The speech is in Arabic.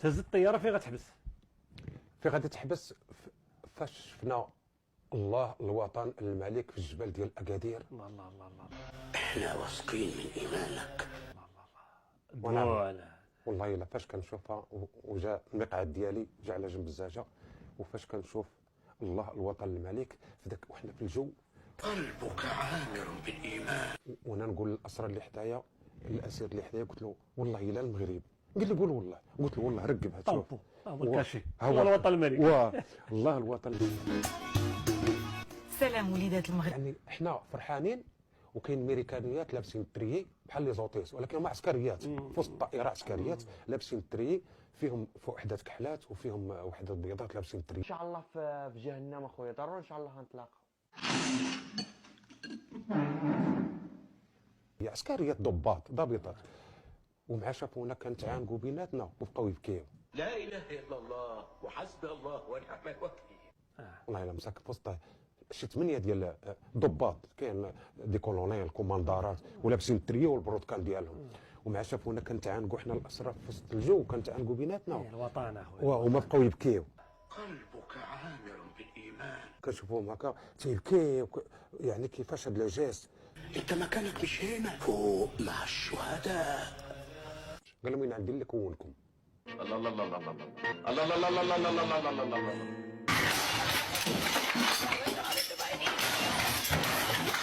تهز الطياره فين غتحبس؟ فين غادي تحبس؟ فاش شفنا الله الوطن الملك في الجبل ديال اكادير. الله الله الله الله احنا واثقين من ايمانك. الدواء. والله الا فاش كنشوفها وجا المقعد ديالي جا على جنب الزاجه، وفاش كنشوف الله الوطن الملك في ذاك وحنا في الجو قلبك عامر بالايمان. وانا نقول للاسرى اللي حدايا، الاسير اللي حدايا، قلت له والله الا المغرب. قال لي قول والله. قلت له والله رقبها تشوف. هو الكاشي هو الوطن الملك. الله الوطن الملك. سلام وليدات المغرب. يعني احنا فرحانين وكاين ميريكانيات لابسين تريي بحال لي زوطيس، ولكن هما عسكريات في وسط الطائره، عسكريات لابسين تريي، فيهم وحدات كحلات وفيهم وحدات بيضات لابسين تريي. ان شاء الله في جهنم اخويا، ضروري ان شاء الله غنتلاقاو. هي عسكريات ضابطات ومع شافونا كنتعانقوا بيناتنا وبقاو يبكيو. لا اله الا الله وحسبي الله ونعم الوكيل. والله الا مساك في وسط شي 8 ديال ضباط، كاين دي كولونيل كوماندارات ولابسين تريو والبروتكان ديالهم، ومع شافونا كنتعانقوا حنا الاسرى في وسط الجو، كنتعانقوا بيناتنا الوطن اخويا. وهما بقاو يبكيو. قلبك عامر بالايمان. كنشوفوهم هكا تيبكي، يعني كيفاش هاد الجيست. انت مكانك مش هنا، فوق مع الشهداء. قال لهم وين عندي لك ونكم. الله الله الله الله الله الله الله الله الله الله الله الله الله.